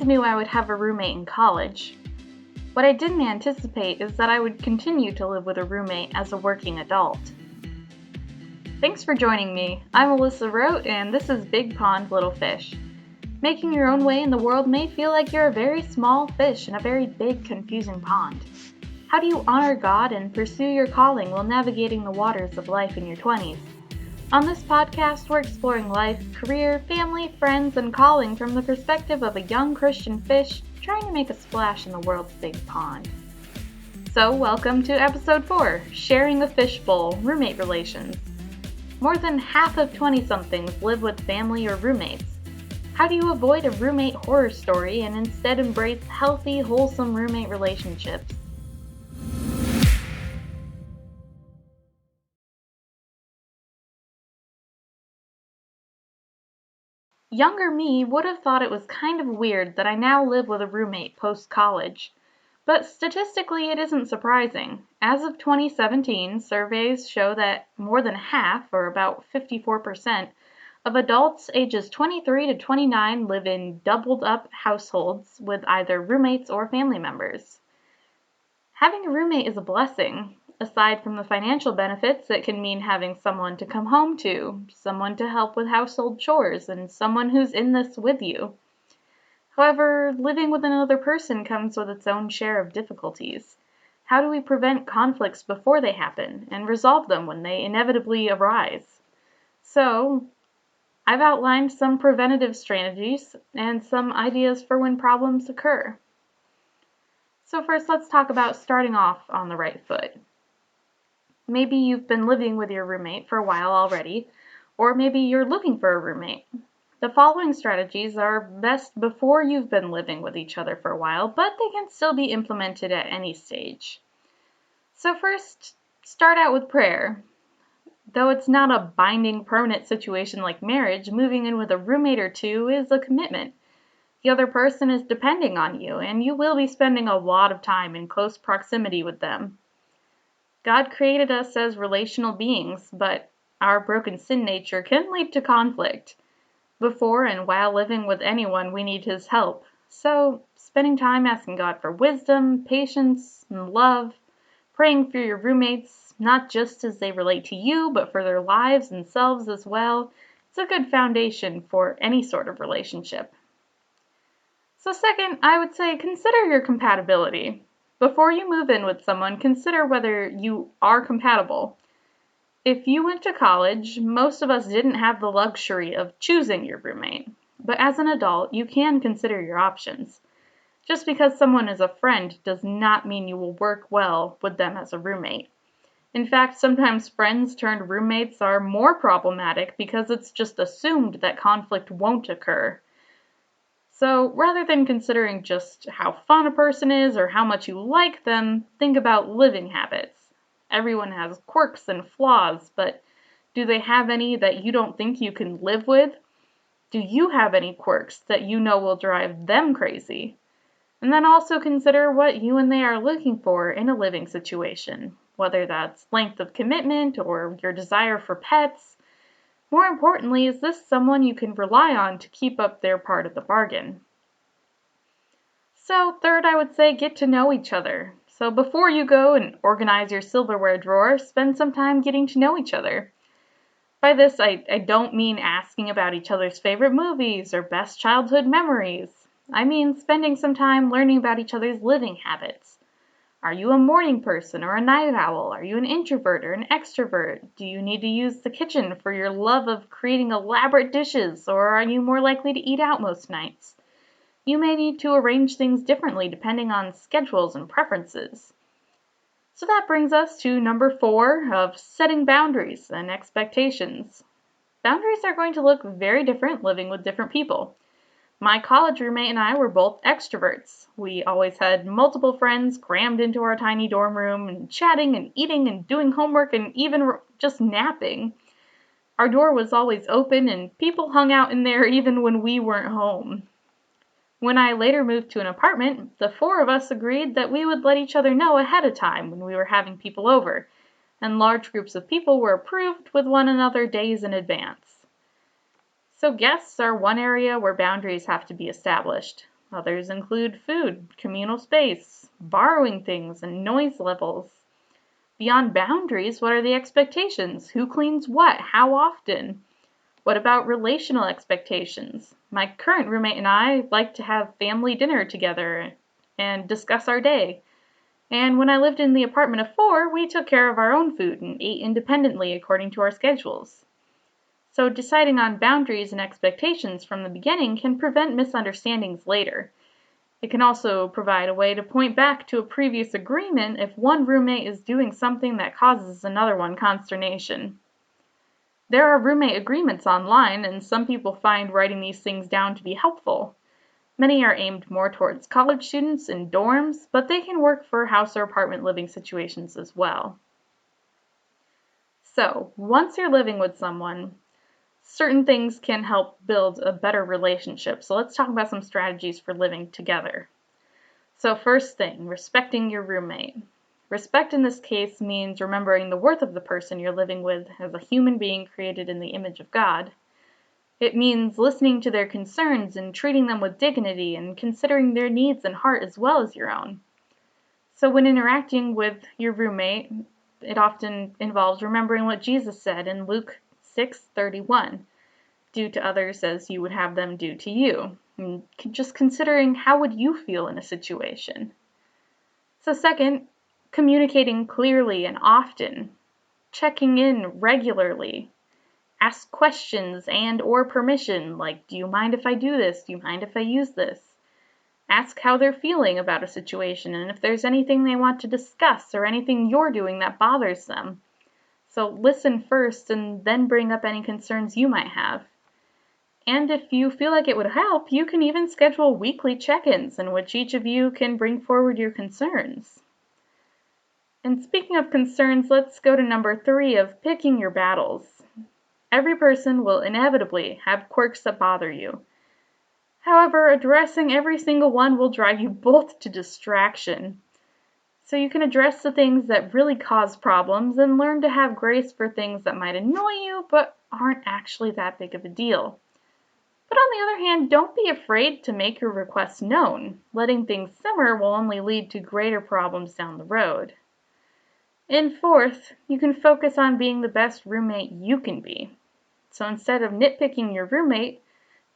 always knew I would have a roommate in college. What I didn't anticipate is that I would continue to live with a roommate as a working adult. Thanks for joining me. I'm Alyssa Roat, and this is Big Pond Little Fish. Making your own way in the world may feel like you're a very small fish in a very big, confusing pond. How do you honor God and pursue your calling while navigating the waters of life in your 20s? On this podcast, we're exploring life, career, family, friends, and calling from the perspective of a young Christian fish trying to make a splash in the world's big pond. So, welcome to episode 4, Sharing a Fishbowl, Roommate Relations. More than half of 20-somethings live with family or roommates. How do you avoid a roommate horror story and instead embrace healthy, wholesome roommate relationships? Younger me would have thought it was kind of weird that I now live with a roommate post-college. But statistically, it isn't surprising. As of 2017, surveys show that more than half, or about 54%, of adults ages 23 to 29 live in doubled-up households with either roommates or family members. Having a roommate is a blessing. Aside from the financial benefits, it can mean having someone to come home to, someone to help with household chores, and someone who's in this with you. However, living with another person comes with its own share of difficulties. How do we prevent conflicts before they happen and resolve them when they inevitably arise? So, I've outlined some preventative strategies and some ideas for when problems occur. So first, let's talk about starting off on the right foot. Maybe you've been living with your roommate for a while already, or maybe you're looking for a roommate. The following strategies are best before you've been living with each other for a while, but they can still be implemented at any stage. So first, start out with prayer. Though it's not a binding, permanent situation like marriage, moving in with a roommate or two is a commitment. The other person is depending on you, and you will be spending a lot of time in close proximity with them. God created us as relational beings, but our broken sin nature can lead to conflict. Before and while living with anyone, we need His help. So, spending time asking God for wisdom, patience, and love, praying for your roommates, not just as they relate to you, but for their lives and selves as well, it's a good foundation for any sort of relationship. So second, I would say consider your compatibility. Before you move in with someone, consider whether you are compatible. If you went to college, most of us didn't have the luxury of choosing your roommate. But as an adult, you can consider your options. Just because someone is a friend does not mean you will work well with them as a roommate. In fact, sometimes friends turned roommates are more problematic because it's just assumed that conflict won't occur. So rather than considering just how fun a person is or how much you like them, think about living habits. Everyone has quirks and flaws, but do they have any that you don't think you can live with? Do you have any quirks that you know will drive them crazy? And then also consider what you and they are looking for in a living situation, whether that's length of commitment or your desire for pets. More importantly, is this someone you can rely on to keep up their part of the bargain? So third, I would say get to know each other. So before you go and organize your silverware drawer, spend some time getting to know each other. By this, I don't mean asking about each other's favorite movies or best childhood memories. I mean spending some time learning about each other's living habits. Are you a morning person or a night owl? Are you an introvert or an extrovert? Do you need to use the kitchen for your love of creating elaborate dishes, or are you more likely to eat out most nights? You may need to arrange things differently depending on schedules and preferences. So that brings us to number 4 of setting boundaries and expectations. Boundaries are going to look very different living with different people. My college roommate and I were both extroverts. We always had multiple friends crammed into our tiny dorm room and chatting and eating and doing homework and even just napping. Our door was always open and people hung out in there even when we weren't home. When I later moved to an apartment, the 4 of us agreed that we would let each other know ahead of time when we were having people over, and large groups of people were approved with one another days in advance. So guests are one area where boundaries have to be established. Others include food, communal space, borrowing things, and noise levels. Beyond boundaries, what are the expectations? Who cleans what? How often? What about relational expectations? My current roommate and I like to have family dinner together and discuss our day. And when I lived in the apartment of 4, we took care of our own food and ate independently according to our schedules. So deciding on boundaries and expectations from the beginning can prevent misunderstandings later. It can also provide a way to point back to a previous agreement if one roommate is doing something that causes another one consternation. There are roommate agreements online, and some people find writing these things down to be helpful. Many are aimed more towards college students in dorms, but they can work for house or apartment living situations as well. So, once you're living with someone, certain things can help build a better relationship. So let's talk about some strategies for living together. So first thing, respecting your roommate. Respect in this case means remembering the worth of the person you're living with as a human being created in the image of God. It means listening to their concerns and treating them with dignity and considering their needs and heart as well as your own. So when interacting with your roommate, it often involves remembering what Jesus said in Luke 6:31. Do to others as you would have them do to you. And just considering how would you feel in a situation. So second, communicating clearly and often. Checking in regularly. Ask questions and or permission, like, do you mind if I do this? Do you mind if I use this? Ask how they're feeling about a situation and if there's anything they want to discuss or anything you're doing that bothers them. So listen first and then bring up any concerns you might have. And if you feel like it would help, you can even schedule weekly check-ins in which each of you can bring forward your concerns. And speaking of concerns, let's go to number 3 of picking your battles. Every person will inevitably have quirks that bother you. However, addressing every single one will drive you both to distraction. So you can address the things that really cause problems and learn to have grace for things that might annoy you but aren't actually that big of a deal. But on the other hand, don't be afraid to make your requests known. Letting things simmer will only lead to greater problems down the road. And fourth, you can focus on being the best roommate you can be. So instead of nitpicking your roommate,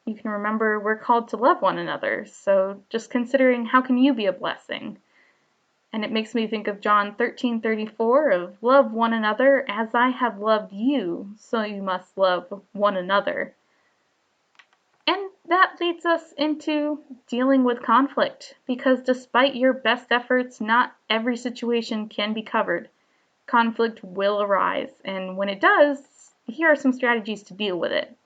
you can remember we're called to love one another. So just considering how can you be a blessing. And it makes me think of John 13:34 of love one another as I have loved you, so you must love one another. And that leads us into dealing with conflict, because despite your best efforts, not every situation can be covered. Conflict will arise, and when it does, here are some strategies to deal with it.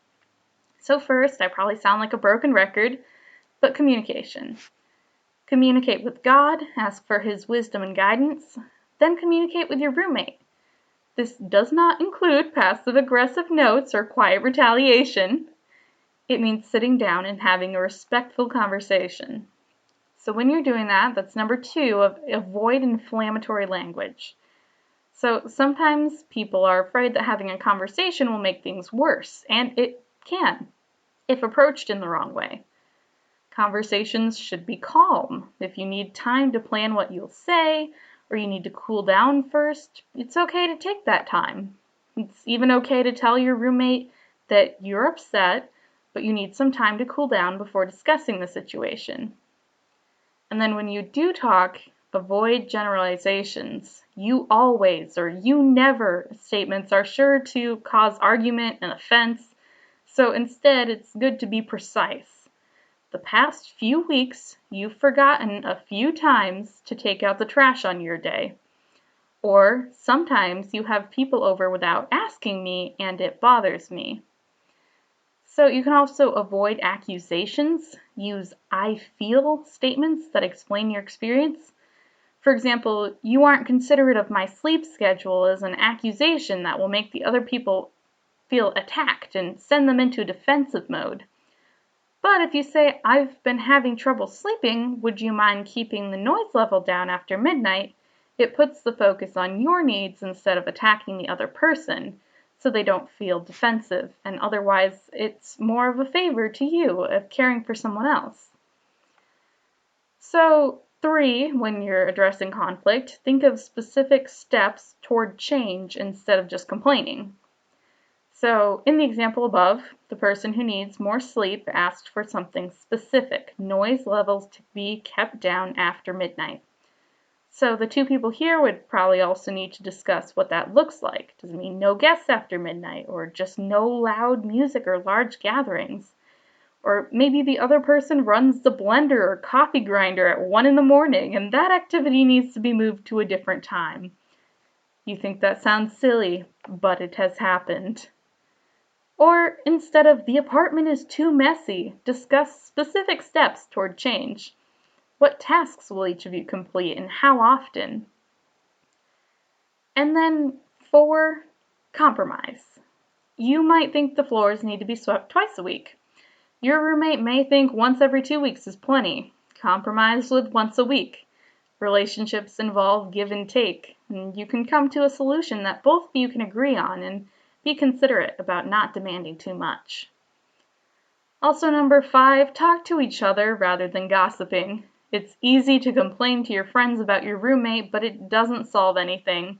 So first, I probably sound like a broken record, but communication. Communicate with God, ask for His wisdom and guidance, then communicate with your roommate. This does not include passive-aggressive notes or quiet retaliation. It means sitting down and having a respectful conversation. So when you're doing that, that's number 2 of avoid inflammatory language. So sometimes people are afraid that having a conversation will make things worse, and it can, if approached in the wrong way. Conversations should be calm. If you need time to plan what you'll say, or you need to cool down first, it's okay to take that time. It's even okay to tell your roommate that you're upset, but you need some time to cool down before discussing the situation. And then when you do talk, avoid generalizations. You always or you never statements are sure to cause argument and offense, so instead it's good to be precise. The past few weeks, you've forgotten a few times to take out the trash on your day. Or sometimes you have people over without asking me and it bothers me. So you can also avoid accusations. Use I feel statements that explain your experience. For example, you aren't considerate of my sleep schedule as an accusation that will make the other people feel attacked and send them into defensive mode. But if you say, I've been having trouble sleeping, would you mind keeping the noise level down after midnight? It puts the focus on your needs instead of attacking the other person, so they don't feel defensive, and otherwise it's more of a favor to you of caring for someone else. So 3, when you're addressing conflict, think of specific steps toward change instead of just complaining. So in the example above, the person who needs more sleep asked for something specific, noise levels to be kept down after midnight. So the 2 people here would probably also need to discuss what that looks like. Does it mean no guests after midnight, or just no loud music or large gatherings? Or maybe the other person runs the blender or coffee grinder at 1 in the morning, and that activity needs to be moved to a different time. You think that sounds silly, but it has happened. Or instead of the apartment is too messy, discuss specific steps toward change. What tasks will each of you complete and how often? And then 4, compromise. You might think the floors need to be swept twice a week. Your roommate may think once every 2 weeks is plenty. Compromise with once a week. Relationships involve give and take, and you can come to a solution that both of you can agree on and be considerate about not demanding too much. Also, number 5, talk to each other rather than gossiping. It's easy to complain to your friends about your roommate, but it doesn't solve anything.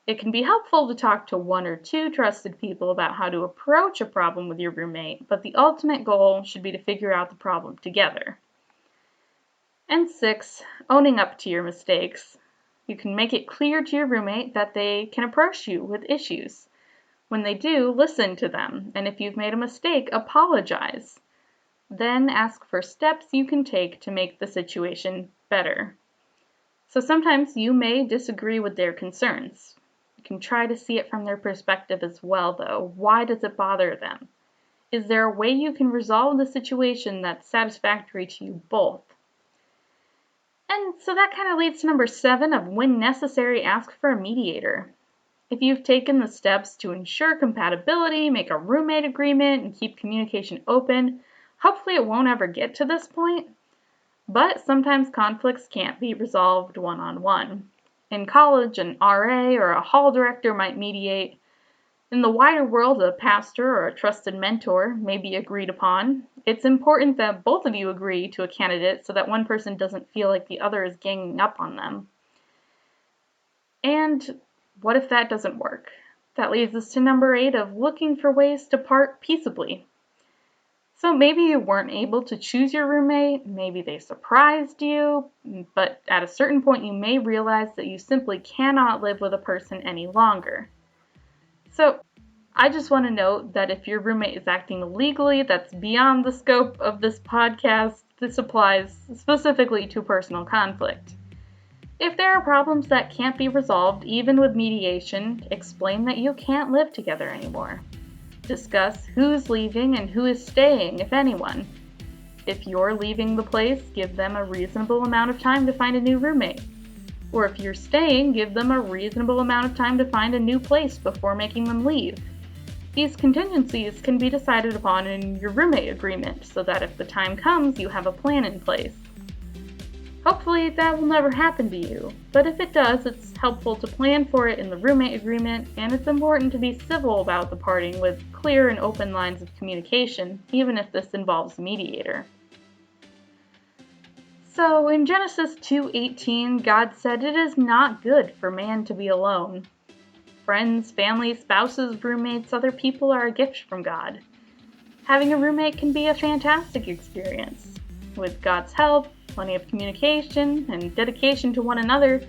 It can be helpful to talk to 1 or 2 trusted people about how to approach a problem with your roommate, but the ultimate goal should be to figure out the problem together. And 6, owning up to your mistakes. You can make it clear to your roommate that they can approach you with issues. When they do, listen to them, and if you've made a mistake, apologize. Then ask for steps you can take to make the situation better. So sometimes you may disagree with their concerns. You can try to see it from their perspective as well, though. Why does it bother them? Is there a way you can resolve the situation that's satisfactory to you both? And so that kind of leads to number 7 of when necessary, ask for a mediator. If you've taken the steps to ensure compatibility, make a roommate agreement, and keep communication open, hopefully it won't ever get to this point. But sometimes conflicts can't be resolved one-on-one. In college, an RA or a hall director might mediate. In the wider world, a pastor or a trusted mentor may be agreed upon. It's important that both of you agree to a candidate so that one person doesn't feel like the other is ganging up on them. And what if that doesn't work? That leads us to number 8 of looking for ways to part peaceably. So maybe you weren't able to choose your roommate, maybe they surprised you, but at a certain point you may realize that you simply cannot live with a person any longer. So I just want to note that if your roommate is acting illegally, that's beyond the scope of this podcast. This applies specifically to personal conflict. If there are problems that can't be resolved, even with mediation, explain that you can't live together anymore. Discuss who's leaving and who is staying, if anyone. If you're leaving the place, give them a reasonable amount of time to find a new roommate. Or if you're staying, give them a reasonable amount of time to find a new place before making them leave. These contingencies can be decided upon in your roommate agreement so that if the time comes, you have a plan in place. Hopefully that will never happen to you, but if it does, it's helpful to plan for it in the roommate agreement, and it's important to be civil about the parting with clear and open lines of communication, even if this involves a mediator. So in Genesis 2:18, God said, "It is not good for man to be alone." Friends, family, spouses, roommates, other people are a gift from God. Having a roommate can be a fantastic experience. With God's help, plenty of communication, and dedication to one another,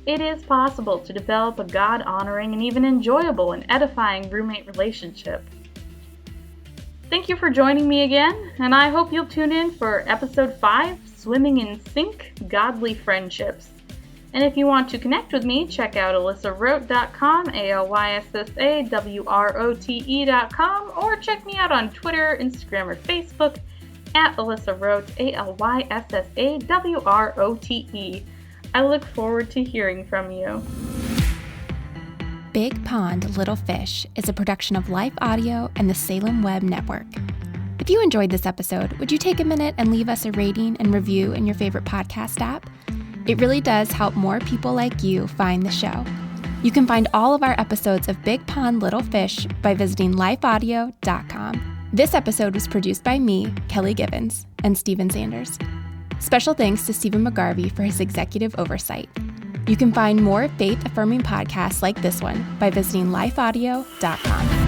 it is possible to develop a God-honoring and even enjoyable and edifying roommate relationship. Thank you for joining me again, and I hope you'll tune in for episode 5, Swimming in Sync, Godly Friendships. And if you want to connect with me, check out AlyssaRoat.com, ALYSSAWROTE.com, or check me out on Twitter, Instagram, or Facebook at Alyssa Roat, ALYSSAWROTE. I look forward to hearing from you. Big Pond, Little Fish is a production of Life Audio and the Salem Web Network. If you enjoyed this episode, would you take a minute and leave us a rating and review in your favorite podcast app? It really does help more people like you find the show. You can find all of our episodes of Big Pond, Little Fish by visiting lifeaudio.com. This episode was produced by me, Kelly Givens, and Steven Sanders. Special thanks to Stephen McGarvey for his executive oversight. You can find more faith-affirming podcasts like this one by visiting lifeaudio.com.